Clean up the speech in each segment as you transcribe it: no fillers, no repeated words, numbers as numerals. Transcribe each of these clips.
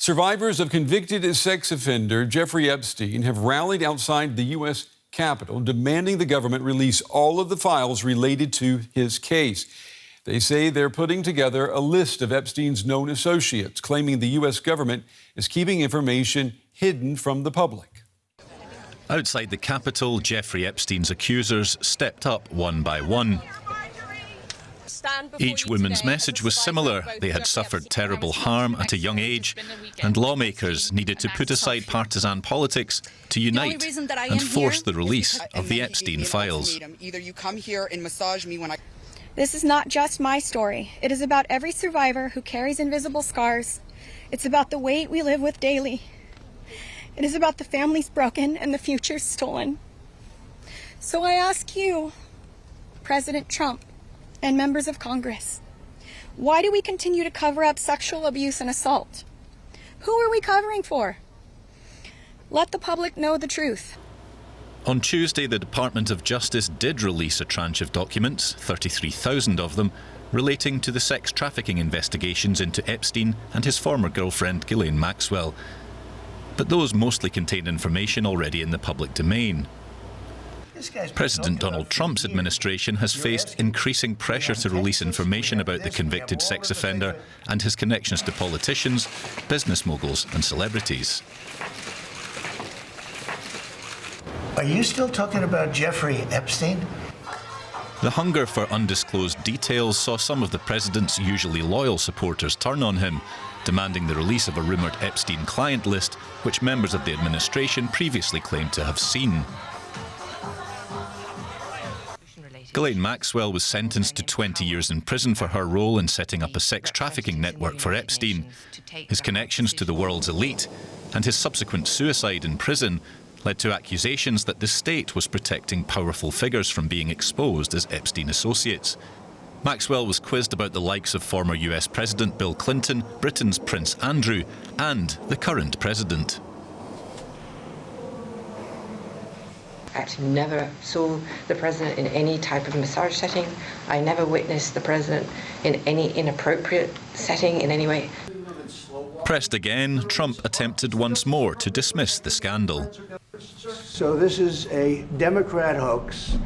Survivors of convicted sex offender Jeffrey Epstein have rallied outside the U.S. Capitol, demanding the government release all of the files related to his case. They say they're putting together a list of Epstein's known associates, claiming the U.S. government is keeping information hidden from the public. Outside the Capitol, Jeffrey Epstein's accusers stepped up one by one. Each woman's message was similar. They had suffered terrible harm at a young age, and lawmakers needed to put aside partisan politics to unite and force the release of the Epstein files. This is not just my story. It is about every survivor who carries invisible scars. It's about the weight we live with daily. It is about the families broken and the futures stolen. So I ask you, President Trump, and members of Congress, why do we continue to cover up sexual abuse and assault? Who are we covering for? Let the public know the truth. On Tuesday, the Department of Justice did release a tranche of documents, 33,000 of them, relating to the sex trafficking investigations into Epstein and his former girlfriend, Ghislaine Maxwell. But those mostly contained information already in the public domain. President Donald Trump's administration has faced increasing pressure to release information about the convicted sex offender and his connections to politicians, business moguls and celebrities. Are you still talking about Jeffrey Epstein? The hunger for undisclosed details saw some of the president's usually loyal supporters turn on him, demanding the release of a rumoured Epstein client list, which members of the administration previously claimed to have seen. Ghislaine Maxwell was sentenced to 20 years in prison for her role in setting up a sex trafficking network for Epstein. His connections to the world's elite and his subsequent suicide in prison led to accusations that the state was protecting powerful figures from being exposed as Epstein associates. Maxwell was quizzed about the likes of former US President Bill Clinton, Britain's Prince Andrew, and the current president. I actually never saw the president in any type of massage setting. I never witnessed the president in any inappropriate setting in any way. Pressed again, Trump attempted once more to dismiss the scandal. So this is a Democrat hoax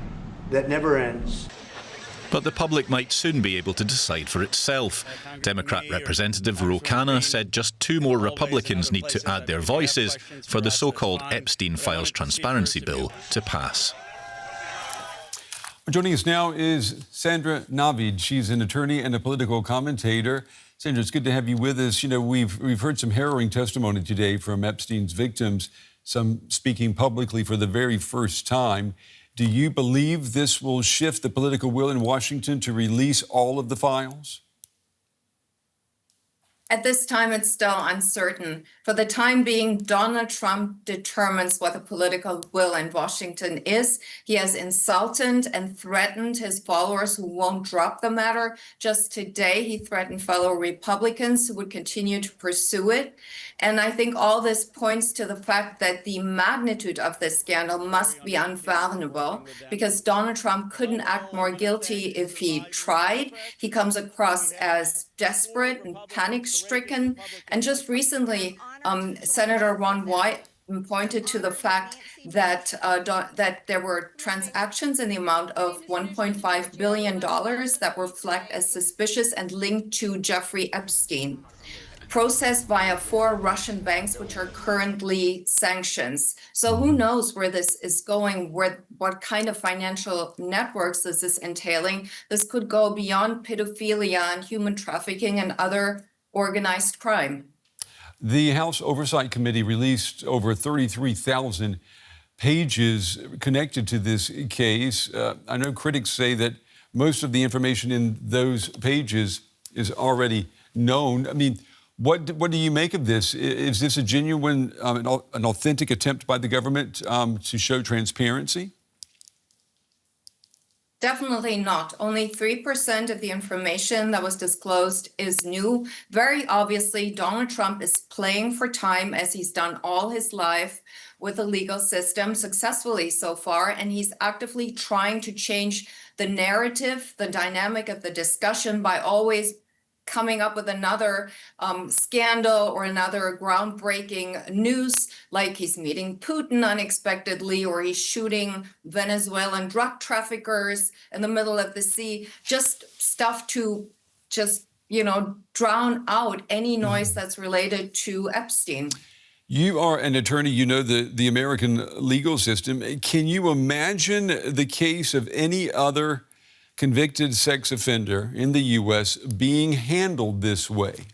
that never ends. But the public might soon be able to decide for itself. Democrat Representative Ro Khanna said just 2 more Republicans need to add their voices for the so-called Epstein Files Transparency Bill to pass. Joining us now is Sandra Navidi. She's an attorney and a political commentator. Sandra, it's good to have you with us. You know, we've heard some harrowing testimony today from Epstein's victims, some speaking publicly for the very first time. Do you believe this will shift the political will in Washington to release all of the files? At this time, it's still uncertain. For the time being, Donald Trump determines what the political will in Washington is. He has insulted and threatened his followers who won't drop the matter. Just today, he threatened fellow Republicans who would continue to pursue it. And I think all this points to the fact that the magnitude of this scandal must be unfathomable, because Donald Trump couldn't act more guilty if he tried. He comes across as desperate and panic-stricken. And just recently, Senator Ron White pointed to the fact that that there were transactions in the amount of $1.5 billion that were flagged as suspicious and linked to Jeffrey Epstein, processed via 4 Russian banks, which are currently sanctions. So who knows where this is going, what kind of financial networks this is entailing. This could go beyond pedophilia and human trafficking and other organized crime. The House Oversight Committee released over 33,000 pages connected to this case. I know critics say that most of the information in those pages is already known. I mean, what do you make of this? Is this a genuine, an authentic attempt by the government to show transparency? Definitely not. Only 3% of the information that was disclosed is new. Very obviously, Donald Trump is playing for time, as he's done all his life with the legal system successfully so far, and he's actively trying to change the narrative, the dynamic of the discussion by always coming up with another scandal or another groundbreaking news, like he's meeting Putin unexpectedly, or he's shooting Venezuelan drug traffickers in the middle of the sea, just stuff to just, drown out any noise that's related to Epstein. You are an attorney, you know the American legal system. Can you imagine the case of any other convicted sex offender in the U.S. being handled this way?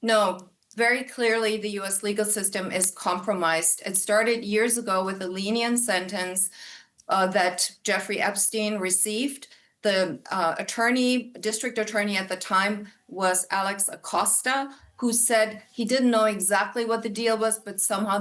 No, very clearly the U.S. legal system is compromised. It started years ago with a lenient sentence that Jeffrey Epstein received. The district attorney at the time was Alex Acosta, who said he didn't know exactly what the deal was, but somehow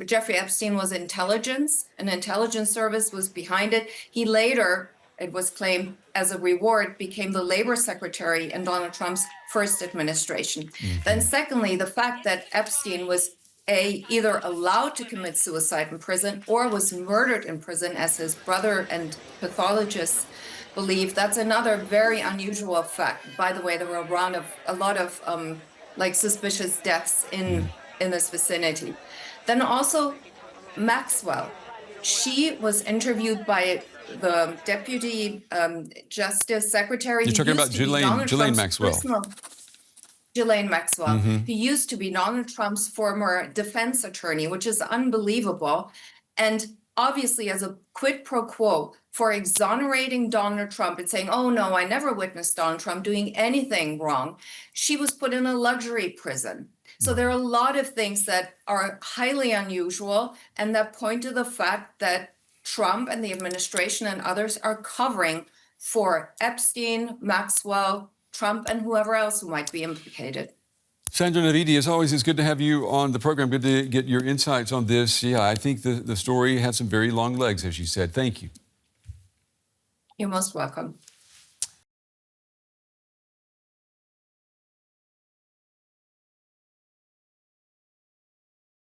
Jeffrey Epstein was intelligence, an intelligence service was behind it. He later, it was claimed as a reward, became the labor secretary in Donald Trump's first administration. Then secondly, the fact that Epstein was either allowed to commit suicide in prison or was murdered in prison, as his brother and pathologists believe, that's another very unusual fact. By the way, there were a lot of suspicious deaths in this vicinity. Then also Maxwell. She was interviewed by the Deputy Justice Secretary. You're talking about Ghislaine Maxwell. Ghislaine Maxwell, who used to be Donald Trump's former defense attorney, which is unbelievable. And obviously, as a quid pro quo for exonerating Donald Trump and saying, oh, no, I never witnessed Donald Trump doing anything wrong, she was put in a luxury prison. So there are a lot of things that are highly unusual and that point to the fact that Trump and the administration and others are covering for Epstein, Maxwell, Trump, and whoever else who might be implicated. Sandra Navidi, as always, it's good to have you on the program. Good to get your insights on this. Yeah, I think the story has some very long legs, as you said. Thank you. You're most welcome.